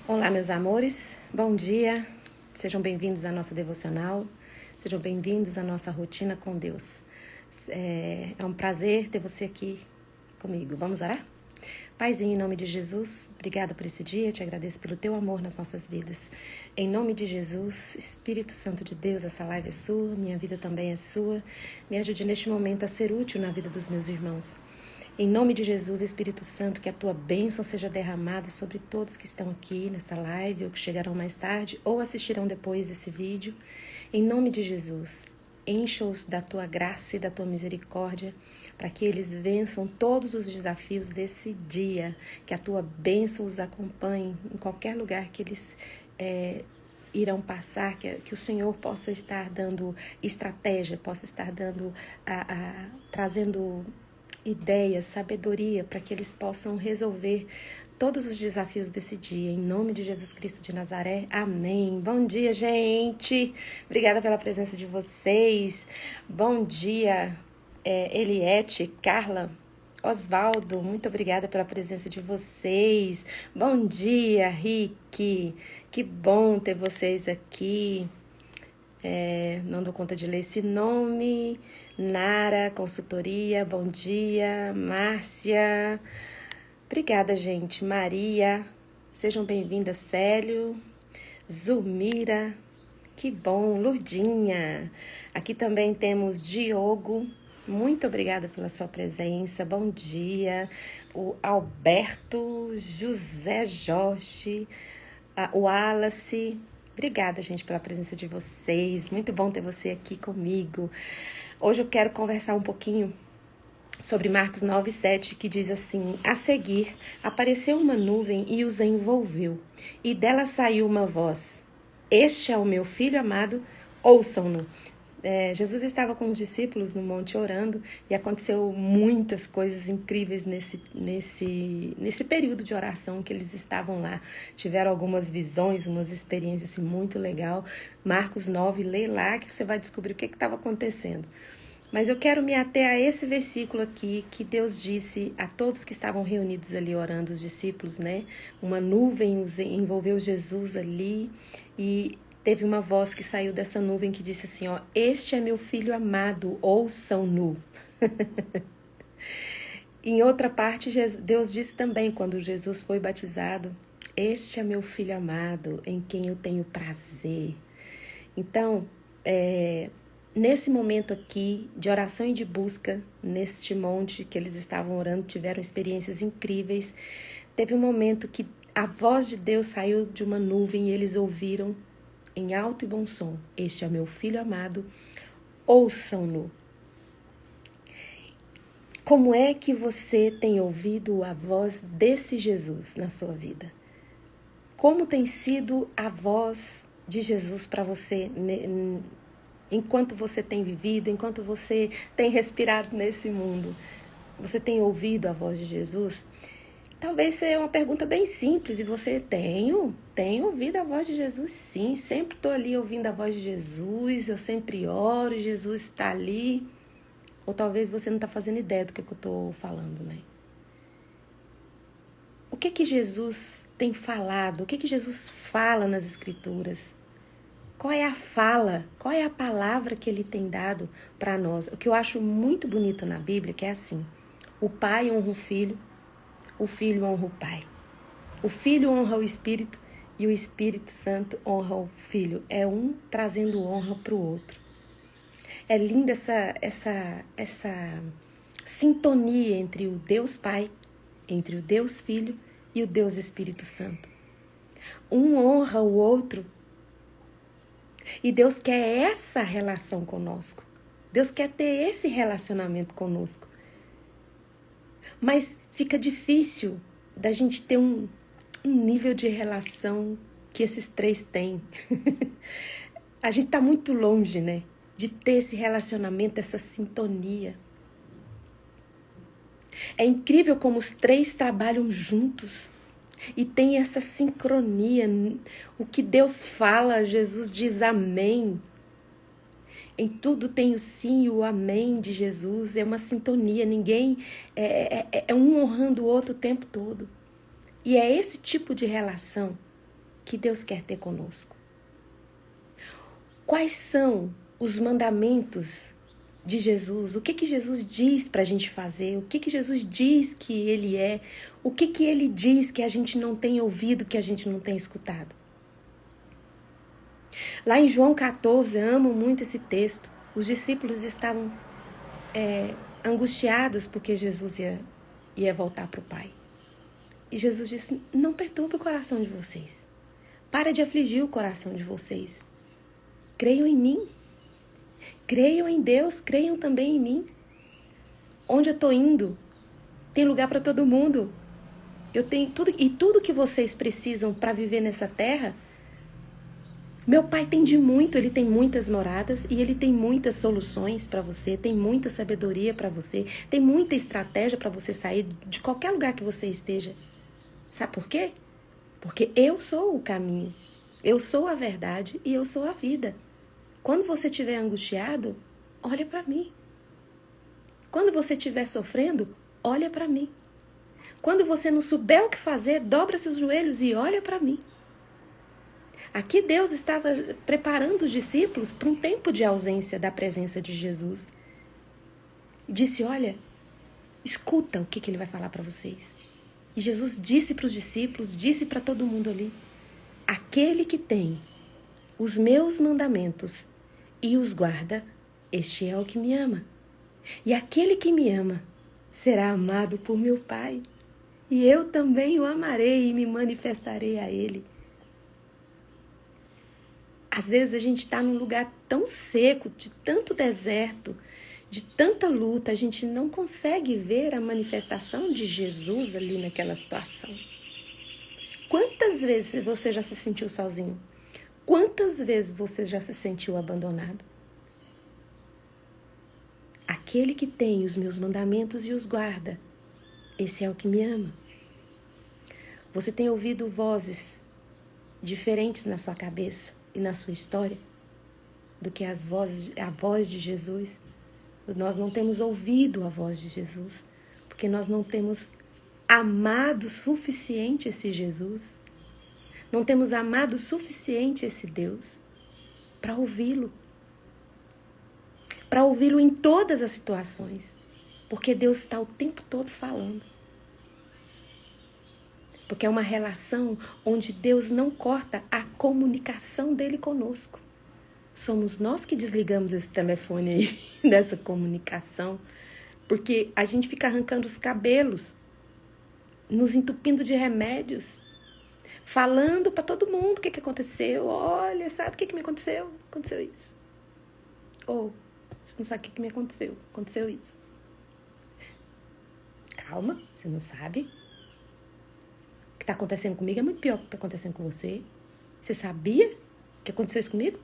Olá, meus amores, bom dia, sejam bem-vindos à nossa devocional, sejam bem-vindos à nossa rotina com Deus. É um prazer ter você aqui comigo. Vamos orar? Paizinho, em nome de Jesus, obrigada por esse dia, te agradeço pelo teu amor nas nossas vidas. Em nome de Jesus, Espírito Santo de Deus, essa live é sua, minha vida também é sua. Me ajude neste momento a ser útil na vida dos meus irmãos. Em nome de Jesus, Espírito Santo, que a tua bênção seja derramada sobre todos que estão aqui nessa live, ou que chegarão mais tarde, ou assistirão depois esse vídeo. Em nome de Jesus, encha-os da tua graça e da tua misericórdia, para que eles vençam todos os desafios desse dia, que a tua bênção os acompanhe em qualquer lugar que eles irão passar, que o Senhor possa estar dando estratégia, possa estar dando, trazendo ideias, sabedoria, para que eles possam resolver todos os desafios desse dia. Em nome de Jesus Cristo de Nazaré, amém. Bom dia, gente. Obrigada pela presença de vocês. Bom dia, Eliette, Carla, Osvaldo, muito obrigada pela presença de vocês. Bom dia, Rick. Que bom ter vocês aqui. Não dou conta de ler esse nome. Nara, consultoria, bom dia. Márcia, obrigada, gente. Maria, sejam bem-vindas. Célio, Zulmira, que bom. Lurdinha, aqui também temos Diogo, muito obrigada pela sua presença, bom dia. O Alberto, José Jorge, o Wallace, obrigada, gente, pela presença de vocês. Muito bom ter você aqui comigo. Hoje eu quero conversar um pouquinho sobre Marcos 9:7, que diz assim: a seguir, apareceu uma nuvem e os envolveu, e dela saiu uma voz: este é o meu filho amado, ouçam-no. Jesus estava com os discípulos no monte orando e aconteceu muitas coisas incríveis nesse período de oração que eles estavam lá. Tiveram algumas visões, umas experiências assim, muito legal. Marcos 9, lê lá que você vai descobrir o que estava acontecendo. Mas eu quero me ater a esse versículo aqui, que Deus disse a todos que estavam reunidos ali orando, os discípulos, né? Uma nuvem envolveu Jesus ali e teve uma voz que saiu dessa nuvem que disse assim, ó: este é meu filho amado, ouçam-no. Em outra parte, Deus disse também, quando Jesus foi batizado: este é meu filho amado, em quem eu tenho prazer. Então, nesse momento aqui de oração e de busca, neste monte que eles estavam orando, tiveram experiências incríveis. Teve um momento que a voz de Deus saiu de uma nuvem e eles ouviram em alto e bom som: este é meu filho amado, ouçam-no. Como é que você tem ouvido a voz desse Jesus na sua vida? Como tem sido a voz de Jesus para você enquanto você tem vivido, enquanto você tem respirado nesse mundo? Você tem ouvido a voz de Jesus? Talvez seja uma pergunta bem simples e você tenho ouvido a voz de Jesus, sim. Sempre estou ali ouvindo a voz de Jesus, eu sempre oro, Jesus está ali. Ou talvez você não está fazendo ideia do que eu estou falando, né? O que Jesus tem falado? O que Jesus fala nas Escrituras? Qual é a fala? Qual é a palavra que ele tem dado para nós? O que eu acho muito bonito na Bíblia, que é assim: o pai honra o filho honra o pai. O filho honra o Espírito e o Espírito Santo honra o Filho. É um trazendo honra para o outro. É linda essa sintonia entre o Deus Pai, entre o Deus Filho e o Deus Espírito Santo. Um honra o outro. E Deus quer essa relação conosco. Deus quer ter esse relacionamento conosco. Mas fica difícil da gente ter um nível de relação que esses três têm. A gente está muito longe, né? De ter esse relacionamento, essa sintonia. É incrível como os três trabalham juntos e tem essa sincronia. O que Deus fala, Jesus diz amém. Em tudo tem o sim e o amém de Jesus. É uma sintonia, ninguém é um honrando o outro o tempo todo. E é esse tipo de relação que Deus quer ter conosco? Quais são os mandamentos de Jesus? O que Jesus diz para a gente fazer? O que Jesus diz que Ele é? O que Ele diz que a gente não tem ouvido, que a gente não tem escutado? Lá em João 14, eu amo muito esse texto. Os discípulos estavam angustiados porque Jesus ia voltar para o Pai. E Jesus disse, não perturbe o coração de vocês. Para de afligir o coração de vocês. Creiam em mim. Creiam em Deus, creiam também em mim. Onde eu estou indo, tem lugar para todo mundo. Eu tenho tudo que vocês precisam para viver nessa terra. Meu Pai tem de muito, Ele tem muitas moradas e Ele tem muitas soluções para você, tem muita sabedoria para você, tem muita estratégia para você sair de qualquer lugar que você esteja. Sabe por quê? Porque eu sou o caminho, eu sou a verdade e eu sou a vida. Quando você estiver angustiado, olha para mim. Quando você estiver sofrendo, olha para mim. Quando você não souber o que fazer, dobra seus joelhos e olha para mim. Aqui Deus estava preparando os discípulos para um tempo de ausência da presença de Jesus. E disse, olha, escuta o que Ele vai falar para vocês. E Jesus disse para os discípulos, disse para todo mundo ali, aquele que tem os meus mandamentos e os guarda, este é o que me ama. E aquele que me ama será amado por meu Pai. E eu também o amarei e me manifestarei a Ele. Às vezes a gente está num lugar tão seco, de tanto deserto, de tanta luta, a gente não consegue ver a manifestação de Jesus ali naquela situação. Quantas vezes você já se sentiu sozinho? Quantas vezes você já se sentiu abandonado? Aquele que tem os meus mandamentos e os guarda, esse é o que me ama. Você tem ouvido vozes diferentes na sua cabeça e na sua história do que a voz de Jesus? Nós não temos ouvido a voz de Jesus, porque nós não temos amado o suficiente esse Jesus. Não temos amado o suficiente esse Deus para ouvi-lo. Para ouvi-lo em todas as situações. Porque Deus está o tempo todo falando. Porque é uma relação onde Deus não corta a comunicação dele conosco. Somos nós que desligamos esse telefone aí, dessa comunicação. Porque a gente fica arrancando os cabelos, nos entupindo de remédios, falando para todo mundo o que aconteceu. Olha, sabe o que me aconteceu? Aconteceu isso. Ou, você não sabe o que me aconteceu? Aconteceu isso. Calma, você não sabe. O que está acontecendo comigo é muito pior que o que está acontecendo com você. Você sabia que aconteceu isso comigo?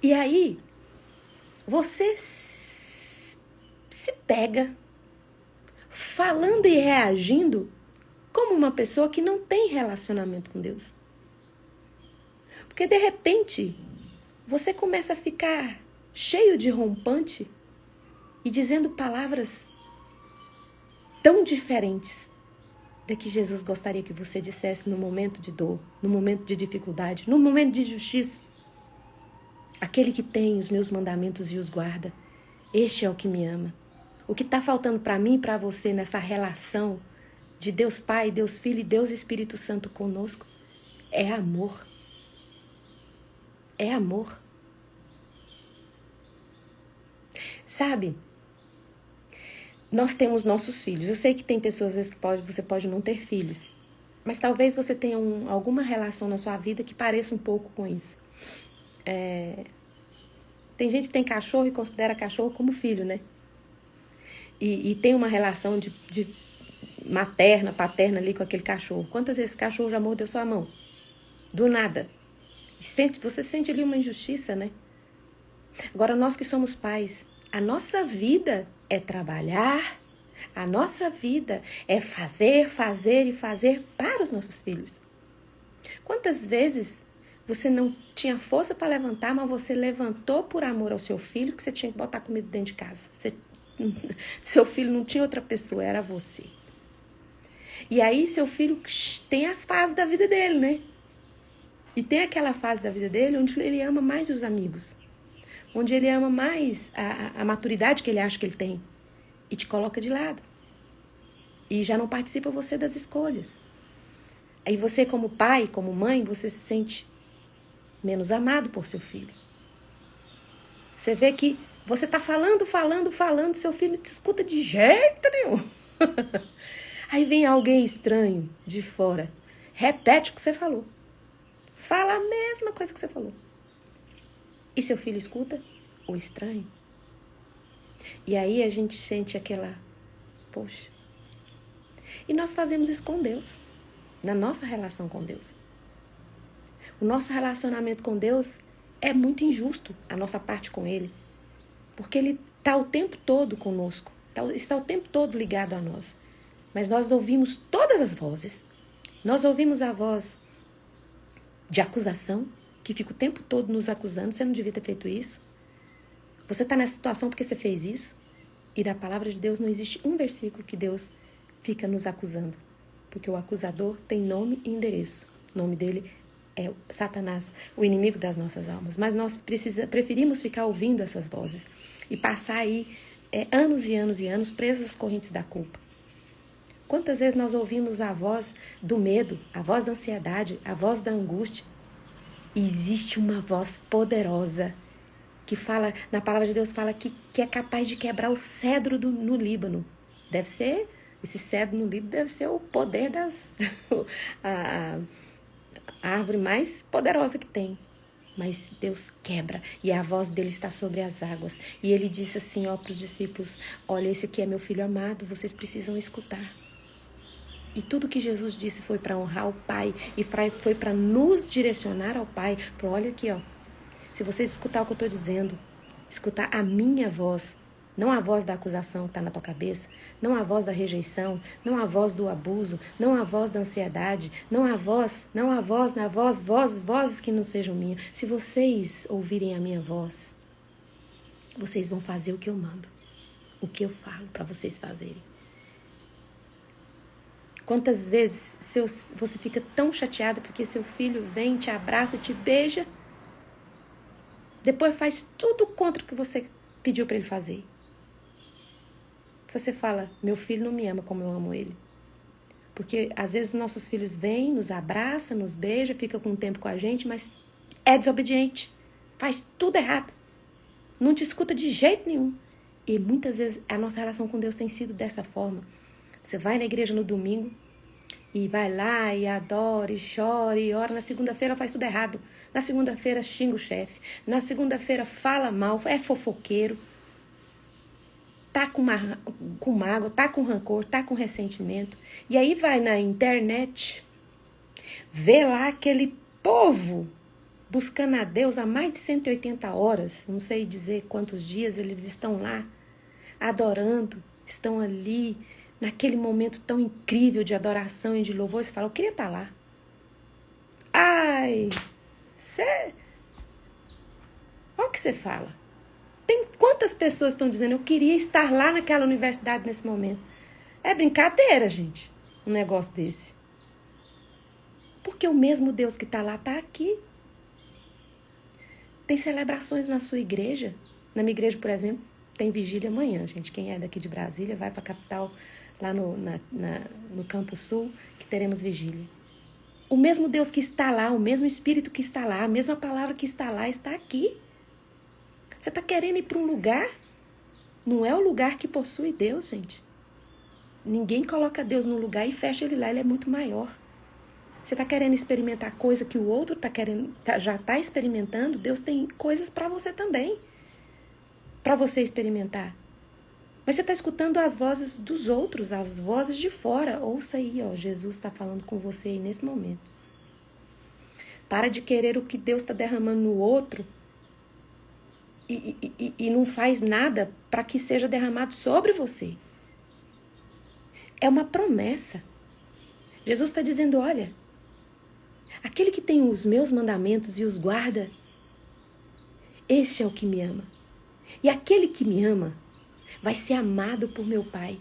E aí, você se pega falando e reagindo como uma pessoa que não tem relacionamento com Deus. Porque, de repente, você começa a ficar cheio de rompante e dizendo palavras tão diferentes da que Jesus gostaria que você dissesse no momento de dor, no momento de dificuldade, no momento de justiça. Aquele que tem os meus mandamentos e os guarda, este é o que me ama. O que está faltando para mim e para você nessa relação de Deus Pai, Deus Filho e Deus Espírito Santo conosco é amor. É amor. Sabe? Nós temos nossos filhos. Eu sei que tem pessoas, às vezes, que você pode não ter filhos. Mas talvez você tenha alguma relação na sua vida que pareça um pouco com isso. Tem gente que tem cachorro e considera cachorro como filho, né? E tem uma relação de materna, paterna ali com aquele cachorro. Quantas vezes esse cachorro já mordeu sua mão? Do nada. Você sente ali uma injustiça, né? Agora, nós que somos pais, a nossa vida é trabalhar, a nossa vida é fazer e fazer para os nossos filhos. Quantas vezes você não tinha força para levantar, mas você levantou por amor ao seu filho, que você tinha que botar comida dentro de casa. Seu filho não tinha outra pessoa, era você. E aí seu filho tem as fases da vida dele, né? E tem aquela fase da vida dele onde ele ama mais os amigos. Onde ele ama mais a maturidade que ele acha que ele tem. E te coloca de lado. E já não participa você das escolhas. Aí você, como pai, como mãe, você se sente menos amado por seu filho. Você vê que você está falando, seu filho não te escuta de jeito nenhum. Aí vem alguém estranho de fora, repete o que você falou. Fala a mesma coisa que você falou. E seu filho escuta o estranho. E aí a gente sente aquela, poxa. E nós fazemos isso com Deus, na nossa relação com Deus. O nosso relacionamento com Deus é muito injusto, a nossa parte com Ele. Porque Ele está o tempo todo conosco, está o tempo todo ligado a nós. Mas nós ouvimos todas as vozes. Nós ouvimos a voz de acusação, que fica o tempo todo nos acusando. Você não devia ter feito isso. Você está nessa situação porque você fez isso. E na palavra de Deus não existe um versículo que Deus fica nos acusando. Porque o acusador tem nome e endereço. O nome dele é Satanás, o inimigo das nossas almas. Mas nós preferimos ficar ouvindo essas vozes e passar aí anos e anos e anos presos às correntes da culpa. Quantas vezes nós ouvimos a voz do medo, a voz da ansiedade, a voz da angústia? E existe uma voz poderosa que fala, na palavra de Deus, fala que é capaz de quebrar o cedro no Líbano. Deve ser, esse cedro no Líbano deve ser o poder a árvore mais poderosa que tem. Mas Deus quebra e a voz dele está sobre as águas. E ele disse assim, para os discípulos, olha, esse aqui é meu filho amado, vocês precisam escutar. E tudo que Jesus disse foi para honrar o Pai e foi para nos direcionar ao Pai. Falou, olha aqui, se vocês escutar o que eu estou dizendo, escutar a minha voz, não a voz da acusação que está na tua cabeça, não a voz da rejeição, não a voz do abuso, não a voz da ansiedade, não a voz, vozes que não sejam minhas. Se vocês ouvirem a minha voz, vocês vão fazer o que eu mando, o que eu falo para vocês fazerem. Quantas vezes você fica tão chateada porque seu filho vem, te abraça, te beija, depois faz tudo contra o que você pediu para ele fazer. Você fala, meu filho não me ama como eu amo ele. Porque às vezes nossos filhos vêm, nos abraçam, nos beijam, ficam com um tempo com a gente, mas é desobediente, faz tudo errado, não te escuta de jeito nenhum. E muitas vezes a nossa relação com Deus tem sido dessa forma. Você vai na igreja no domingo e vai lá e adora e chora e ora. Na segunda-feira faz tudo errado. Na segunda-feira xinga o chefe. Na segunda-feira fala mal, é fofoqueiro. Tá com mágoa, tá com rancor, tá com ressentimento. E aí vai na internet, vê lá aquele povo buscando a Deus há mais de 180 horas. Não sei dizer quantos dias eles estão lá, adorando, estão ali, naquele momento tão incrível de adoração e de louvor. Você fala, eu queria estar lá. Ai, olha o que você fala. Tem quantas pessoas estão dizendo, eu queria estar lá naquela universidade nesse momento. É brincadeira, gente, um negócio desse. Porque o mesmo Deus que está lá está aqui. Tem celebrações na sua igreja. Na minha igreja, por exemplo, tem vigília amanhã, gente. Quem é daqui de Brasília vai para a capital, lá no Campo Sul, que teremos vigília. O mesmo Deus que está lá, o mesmo Espírito que está lá, a mesma palavra que está lá, está aqui. Você está querendo ir para um lugar? Não é o lugar que possui Deus, gente. Ninguém coloca Deus no lugar e fecha ele lá, ele é muito maior. Você está querendo experimentar coisa que o outro já está experimentando? Deus tem coisas para você também, para você experimentar. Mas você está escutando as vozes dos outros, as vozes de fora. Ouça aí, Jesus está falando com você aí nesse momento. Para de querer o que Deus está derramando no outro e não faz nada para que seja derramado sobre você. É uma promessa. Jesus está dizendo, olha, aquele que tem os meus mandamentos e os guarda, esse é o que me ama. E aquele que me ama vai ser amado por meu Pai.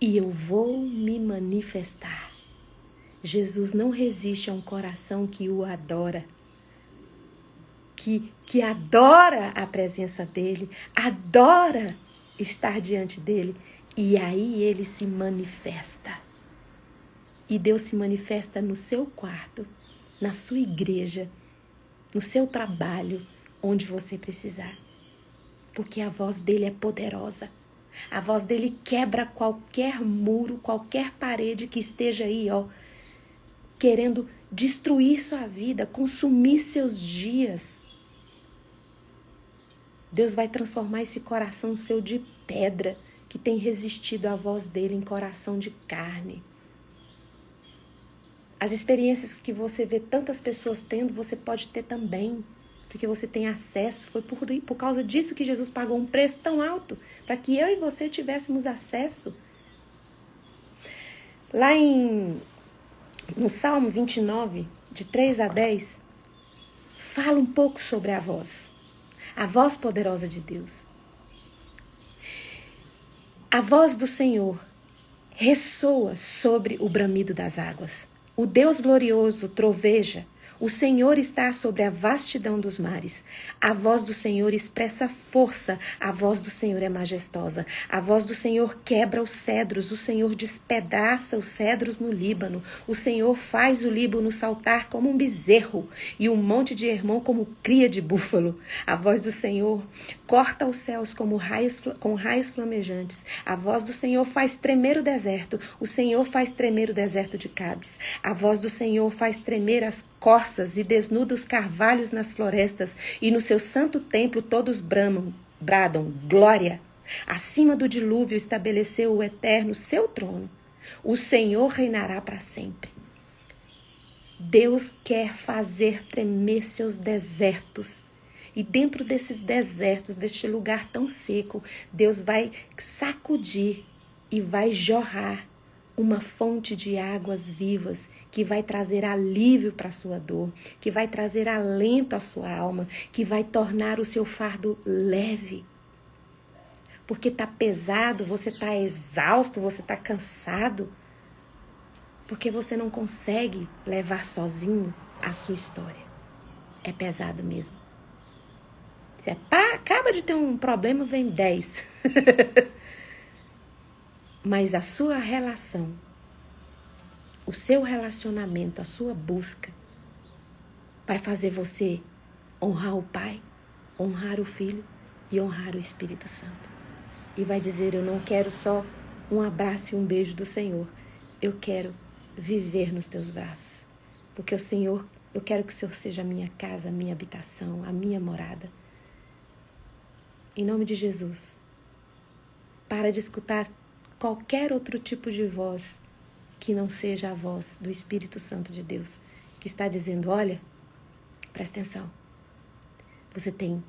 E eu vou me manifestar. Jesus não resiste a um coração que o adora, que adora a presença dele, adora estar diante dele, e aí ele se manifesta. E Deus se manifesta no seu quarto, na sua igreja, no seu trabalho, onde você precisar. Porque a voz dele é poderosa. A voz dele quebra qualquer muro, qualquer parede que esteja aí, querendo destruir sua vida, consumir seus dias. Deus vai transformar esse coração seu de pedra, que tem resistido à voz dele, em coração de carne. As experiências que você vê tantas pessoas tendo, você pode ter também, porque você tem acesso. Foi por causa disso que Jesus pagou um preço tão alto, para que eu e você tivéssemos acesso. Lá no Salmo 29, de 3 a 10, fala um pouco sobre a voz poderosa de Deus. A voz do Senhor ressoa sobre o bramido das águas. O Deus glorioso troveja. O Senhor está sobre a vastidão dos mares. A voz do Senhor expressa força. A voz do Senhor é majestosa. A voz do Senhor quebra os cedros. O Senhor despedaça os cedros no Líbano. O Senhor faz o Líbano saltar como um bezerro e o monte de Hermon como cria de búfalo. A voz do Senhor corta os céus com raios flamejantes. A voz do Senhor faz tremer o deserto. O Senhor faz tremer o deserto de Cádiz. A voz do Senhor faz tremer as corças e desnuda os carvalhos nas florestas, e no seu santo templo todos bradam glória. Acima do dilúvio estabeleceu o Eterno seu trono. O Senhor reinará para sempre. Deus quer fazer tremer seus desertos. E dentro desses desertos, deste lugar tão seco, Deus vai sacudir e vai jorrar uma fonte de águas vivas que vai trazer alívio para a sua dor, que vai trazer alento à sua alma, que vai tornar o seu fardo leve. Porque está pesado, você está exausto, você está cansado, porque você não consegue levar sozinho a sua história. É pesado mesmo. Você acaba de ter um problema, vem 10. Mas a sua relação, o seu relacionamento, a sua busca, vai fazer você honrar o Pai, honrar o Filho e honrar o Espírito Santo. E vai dizer, eu não quero só um abraço e um beijo do Senhor. Eu quero viver nos teus braços. Porque o Senhor, eu quero que o Senhor seja a minha casa, a minha habitação, a minha morada. Em nome de Jesus, para de escutar qualquer outro tipo de voz que não seja a voz do Espírito Santo de Deus, que está dizendo, olha, presta atenção, você tem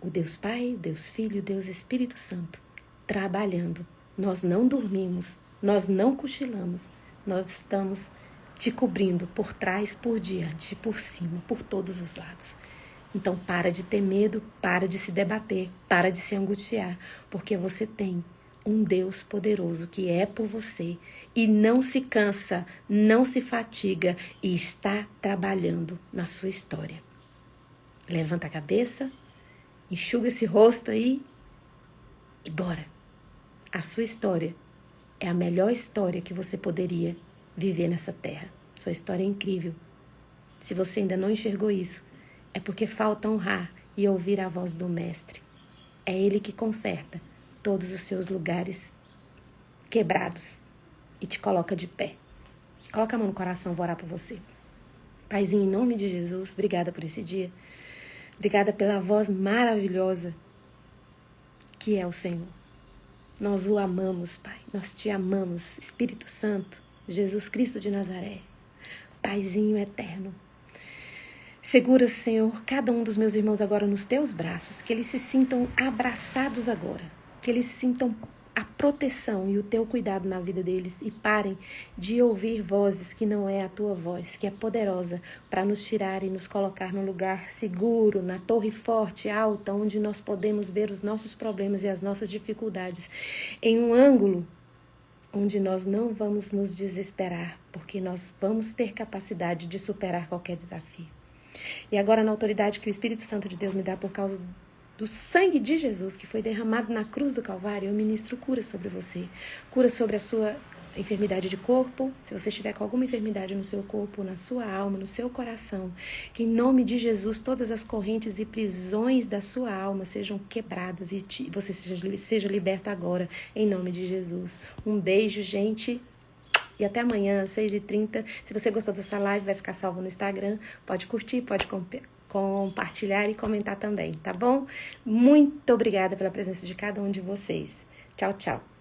o Deus Pai, o Deus Filho, o Deus Espírito Santo trabalhando. Nós não dormimos, nós não cochilamos, nós estamos te cobrindo por trás, por diante, por cima, por todos os lados. Então para de ter medo, para de se debater, para de se angustiar, porque você tem um Deus poderoso que é por você e não se cansa, não se fatiga e está trabalhando na sua história. Levanta a cabeça, enxuga esse rosto aí e bora. A sua história é a melhor história que você poderia viver nessa terra. Sua história é incrível. Se você ainda não enxergou isso, é porque falta honrar e ouvir a voz do Mestre. É Ele que conserta todos os seus lugares quebrados e te coloca de pé. Coloca a mão no coração, vou orar por você. Paizinho, em nome de Jesus, obrigada por esse dia. Obrigada pela voz maravilhosa que é o Senhor. Nós o amamos, Pai. Nós te amamos, Espírito Santo, Jesus Cristo de Nazaré. Paizinho eterno. Segura, Senhor, cada um dos meus irmãos agora nos teus braços, que eles se sintam abraçados agora, que eles sintam a proteção e o teu cuidado na vida deles e parem de ouvir vozes que não é a tua voz, que é poderosa para nos tirar e nos colocar num lugar seguro, na torre forte, alta, onde nós podemos ver os nossos problemas e as nossas dificuldades, em um ângulo onde nós não vamos nos desesperar, porque nós vamos ter capacidade de superar qualquer desafio. E agora, na autoridade que o Espírito Santo de Deus me dá por causa do sangue de Jesus que foi derramado na cruz do Calvário, eu ministro cura sobre você, cura sobre a sua enfermidade de corpo, se você estiver com alguma enfermidade no seu corpo, na sua alma, no seu coração, que em nome de todas as correntes e prisões da sua alma sejam quebradas e você seja liberta agora, em nome de Jesus. Um beijo, gente, e até amanhã, às 6h30. Se você gostou dessa live, vai ficar salvo no Instagram, pode curtir, pode compartilhar e comentar também, tá bom? Muito obrigada pela presença de cada um de vocês. Tchau, tchau.